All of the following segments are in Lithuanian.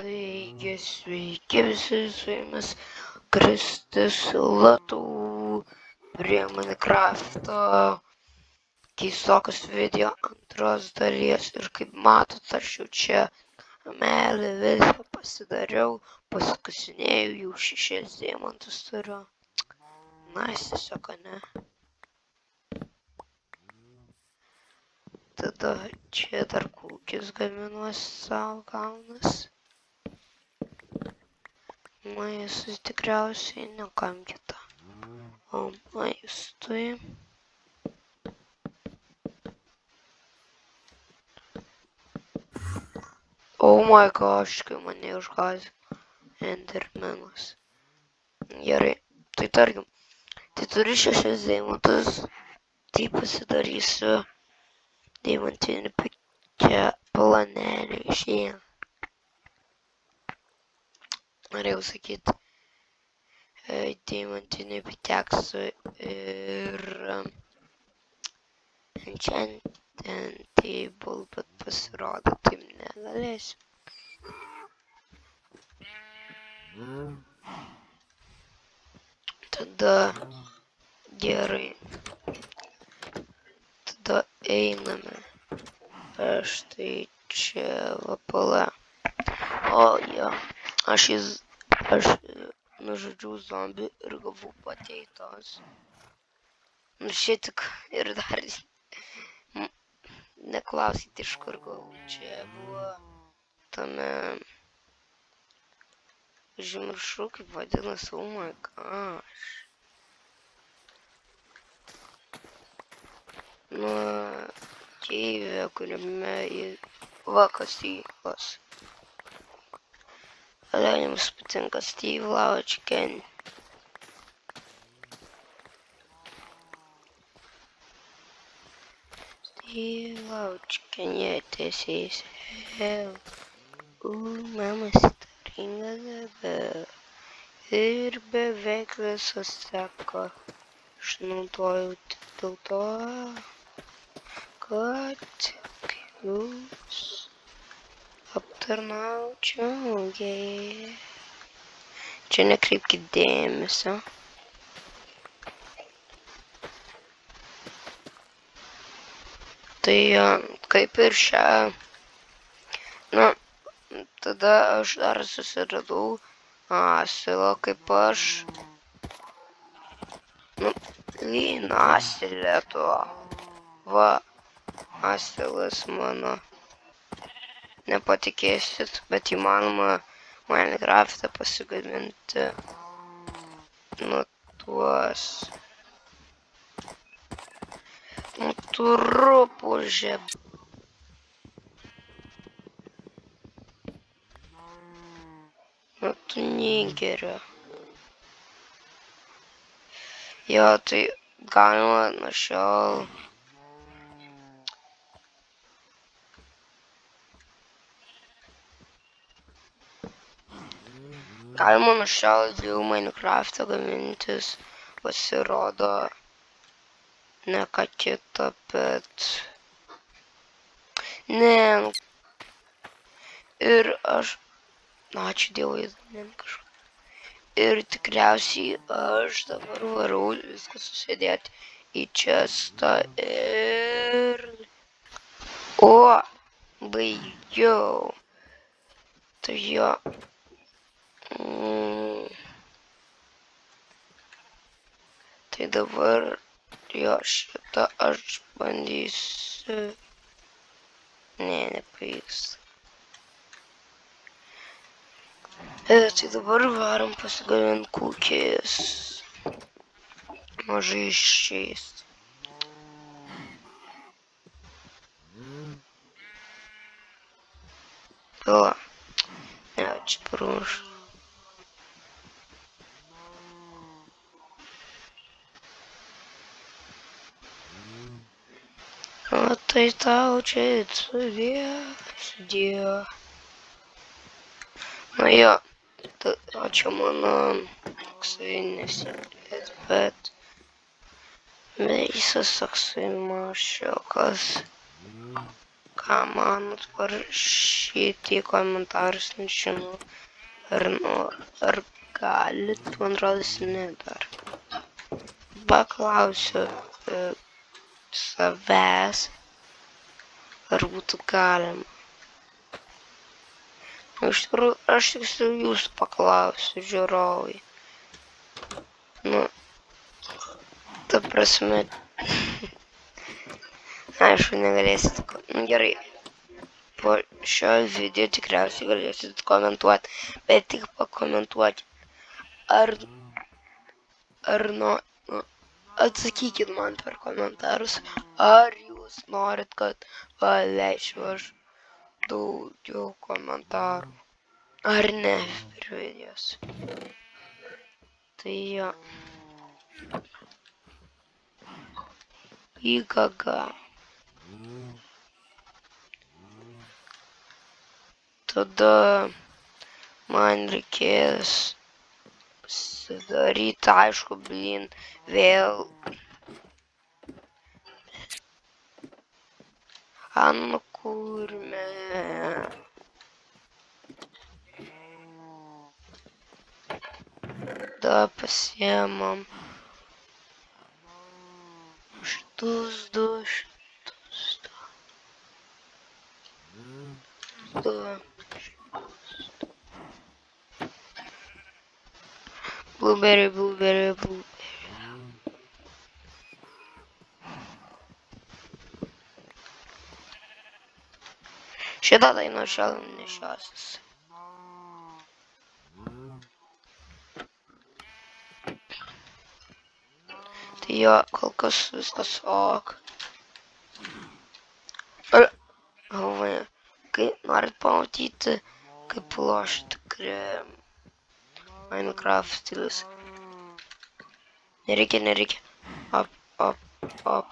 Taigi sveiki visi, su jumis Kristis Latų prie Minecrafto keistokas video antros dalies. Ir kaip matot, aš jau čia melį visą pasidariau, pasikusinėjau, jau 6 deimantus turiu. Nice, tiesiog, ne? Tada čia dar kūkis gaminuosi savo gaunas. Maistas tikriausiai ne kam kita. O maistui. Oh my gosh, kai mane užgąsdino Endermanas. Gerai, tai tarkim, tai turiu 6 deimantus, tai pasidarysiu deimantinį planelį šiandien. Norėjau sakyti, deimantinį piteksų ir enchant table, bet pasirodo, taip negalėsiu. Tada gerai. Tada einame. Aš tai čia vapala. O jo, aš nužudžiau zombį ir gavau potatoes. Nu šitik ir dar neklausyt iš kur gavau. Čia buvo tame užmiršau kaip vadinasi, oh my gosh. Nu, keivė, kuriame va kasyklos. Ale jums patinka Steve Laučken. Steve Laučken, jie tiesiais. Mama staringa dabar. Ir beveik visas sako. Išnaudojau tik dėl to, kad jūs aptarnaučiau gėrį. Čia nekreipkit dėmesio. Tai kaip ir šią, nu, tada aš dar susiradau asilą kaip aš. Nu, asilė to. Va, asilas mano. Nepatikėsit, bet įmanoma Minecraft'e pasigaminti nu tuos truputį. Nu tu nigerio. Jo, tai galima nuo šiol jau Minecraft'e gamintis, pasirodo ne ką kita, bet ne. Ir aš, ačiū Dievui, kažką. Ir tikriausiai aš dabar varau viską susidėti į chestą ir... O, baigiau. Tai jo. Tai dabar jo šitą aš bandysiu. Ne, nepavyks. Tai dabar varom pasigamint kūkės. Mažai šiais. Pila. Ne, čia prūš. O tai tau čia sudėjo. Na jo, o čia mano toksai nesilės, bet visas toksai mašiukas. ką manot parašyti į komentarus, nežinau. Ar galit, man rodos, ne dar. Paklausiu savęs, ar būtų galima. Iš tikrųjų, aš tiksliau jūsų paklausiu, žiūrovai. Nu, ta prasme, aišku, negalėsit, nu gerai, po šio video tikriausiai galėsit komentuoti, bet tik pakomentuoti, ar atsakykit man per komentarus, ar jūs norit, kad leisčiau aš daugiau komentarų, ar ne per videos. Tai jo. Įgaga. Tada man reikės pasidaryti, aišku, blin, vėl. Ant kurme. Tada pasiemam šitus du. Blueberry. Šitą dainą šiol nešiosis. Tai jo, kol kas viskas ok. Galvoju, kai norit pamatyti, kaip lošia tikri Minecraft stilius. Nereikia. Op.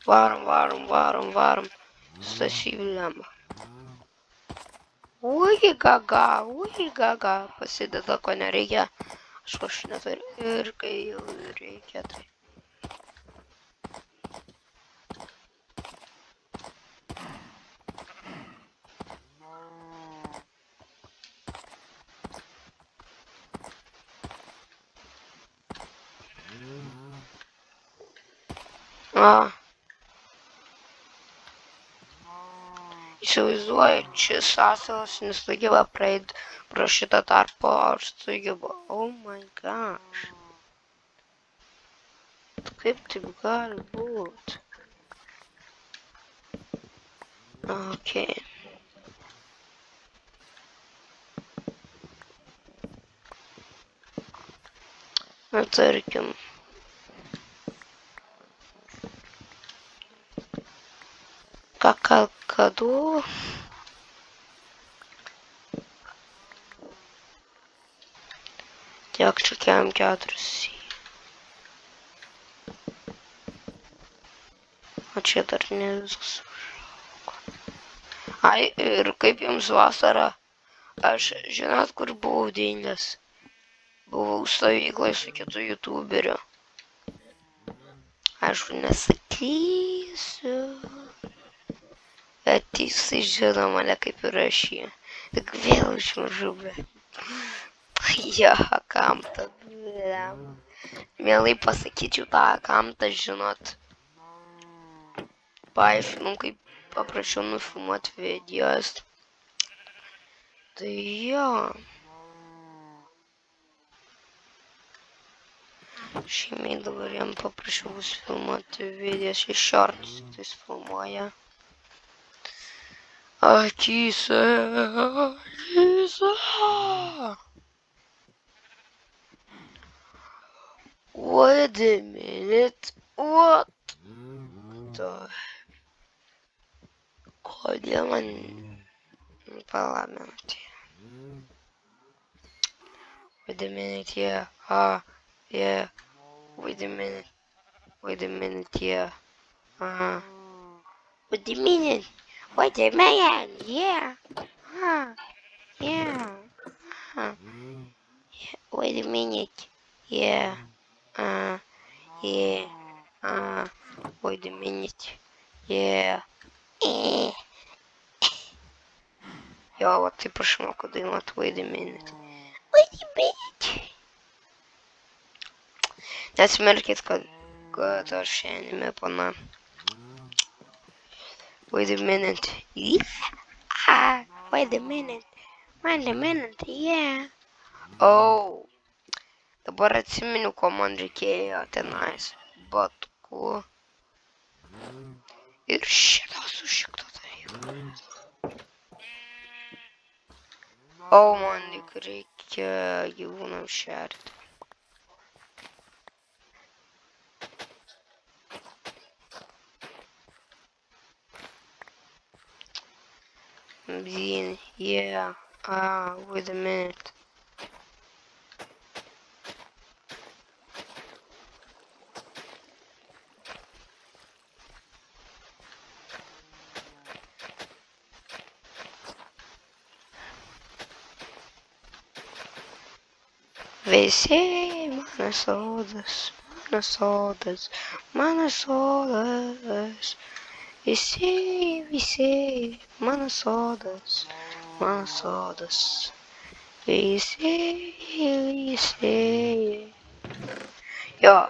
Varom. Stasyblemą. Ui gaga. Pasideda, ko nereikia. Aš neturiu. Ir kai jau reikia, tai. Įsivaizduoju, šis asalas nesugeba praeiti pro šitą tarpą, aš sugeba. Oh my gosh. Kaip taip gali būti? Ok. Na, tarkim. Kakadu. Tiek čia kem 4. O čia dar ne viskas užaugo. Ai, ir kaip jums vasara? Aš žinot, kur buvau dingęs. Buvau stovyklai su kitu youtuberiu. Aišku, nesakysiu. Bet jisai žino mane kaip ir aš jį. Tik vėl užmiršau, bet. Jo, kam tad, blem. Mielai pasakyčiau tą, kam tad žinot. Paaiškinau, kaip paprašiau nufilmuoti videos. Tai jo. Šeimai dabar jam paprašiau filmuoti videos, iš shorts tai filmuoja. Akyse. Wait a minute. What the? Kodėl man palaminti? Wait a minute, yeah. Yeah. Wait a minute, yeah. Wait a minute, yeah. Wait a minute, yeah. Yeah. Wait a minute, yeah. Yeah. Wait a minute, Yeah. Jo, va taip aš moku dainuoti Wait a minute. Wait a minute. Nesmerkit, kad aš šiandien pana. Wait a minute. Yeah. Wait a minute. Wait a minute. Yeah. Oh. Dabar atsiminiau, ko man reikėjo tenais. Batukų. Ir šito dalyko. O, man tik reikia gyvūnams šerti. Yeah. Wait a minute. Visi mano sodas, mano sodas, mano sodas. Visi mano sodas, mano sodas. Visi. Jo.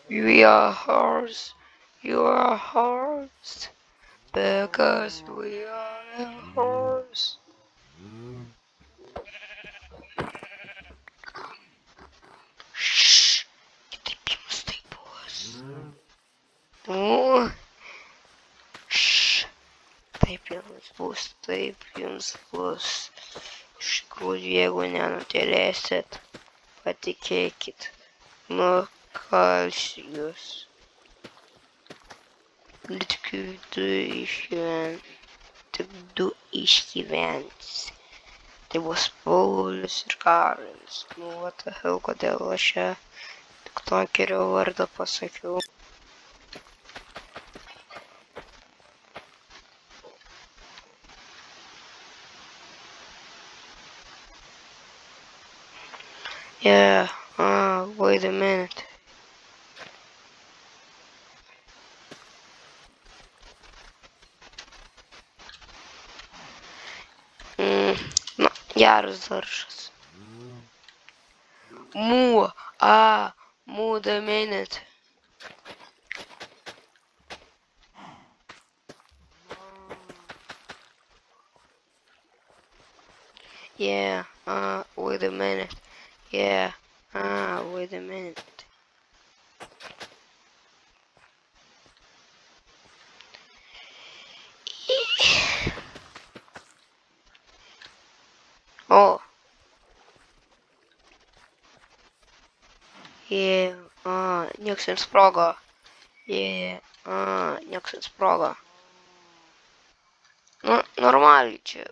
We are horse, you are a horse, because we are a horse. Shh, kitaip jums tai bus. Shh, taip jums bus. Iš tikrųjų, jeigu nenutylėsit, patikėkit, nukalsiu jūs. Tik du išgyvens. Tai bus Paulius ir Karolis. What the hell, kodėl aš čia tiktokerio vardą pasakiau. Yeah, wait a minute. Geras daržas. Moo the minute. Yeah, wait a minute. Yeah, wait a minute. Oh. Yeah, nieks nesprogo. Yeah, nieks nesprogo. Nu, normaliai čia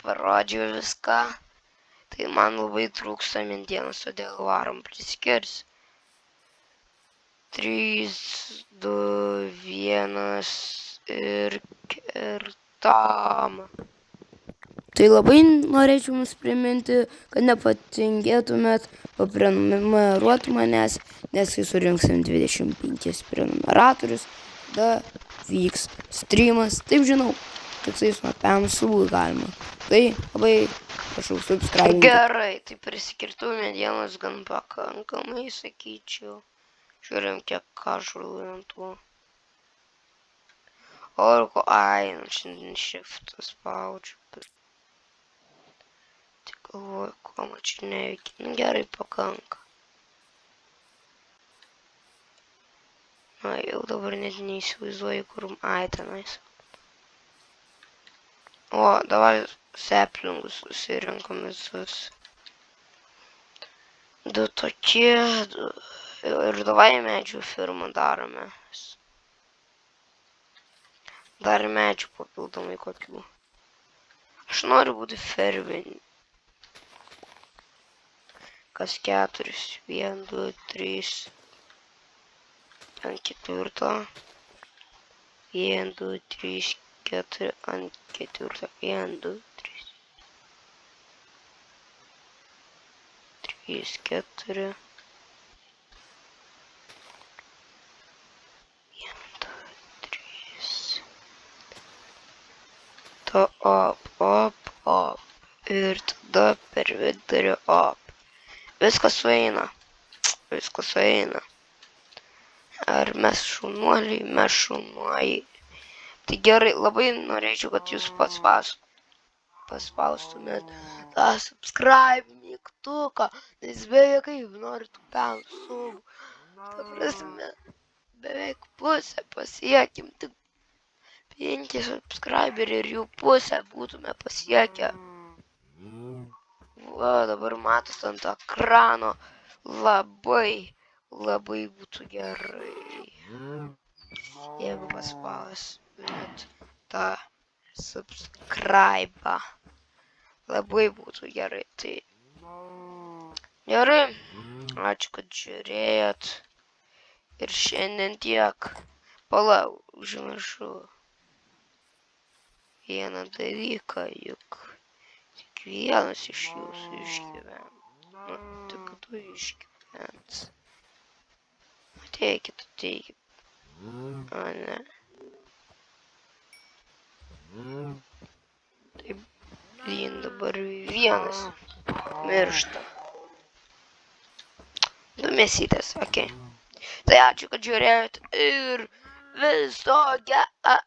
parodžiau viską. Tai man labai trūksta mentienos, todėl varom priskirs. 3, 2, 1 ir kertam. Tai labai norėčiau jums priminti, kad nepatingėtumėt paprenumeruoti manęs, nes kai surinksim 25 prenumeratorius, tada vyks streamas, taip žinau, tik tai snapiam subų galima. Tai labai prašau subscribe. Gerai, tai prisikirtų medienos gan pakankamai, sakyčiau. Žiūrim, kiek ką žuvintų. Orko, šiandien shiftas spaudžiu. Galvoju, ko man čia neveikia. Gerai pakanka. Jau dabar net neįsivaizduoju, kur tenais. O, dabar seplingus susirinkom visus. Du tokie, ir davai medžių firmą darome. Dar medžių papildomai kokių. Aš noriu būti fervinį. Kas 4, 1, 2, 3, ant ketvirto, 1, 2, 3, 4, ant ketvirto, 1, 2, 3, 3, 4, to op. Ir tada per vidurį op. Viskas sueina. Ar mes šaunuoliai, mes šaunuoliai. Tai gerai, labai norėčiau, kad jūs paspaustumėt tą subscribe mygtuką, nes beveik kaip noriu tų pensų. Ta prasme, beveik pusę pasiekim, tik 5 subscriberiai ir jų pusę būtume pasiekę. Va, dabar matos ant ekrano, labai būtų gerai, jeigu paspaustumėt tą subscribe. Labai būtų gerai, tai gerai, ačiū, kad žiūrėjot ir šiandien tiek. Palauk, užmiršau vieną dalyką, juk kiekvienas iš jūsų išgyvena. Tik tu išgyvens. Ateikit. O ne. Taip, vien dabar vienas miršta. 2 mėsytės, okei. Tai ačiū, kad žiūrėjot ir viso gero.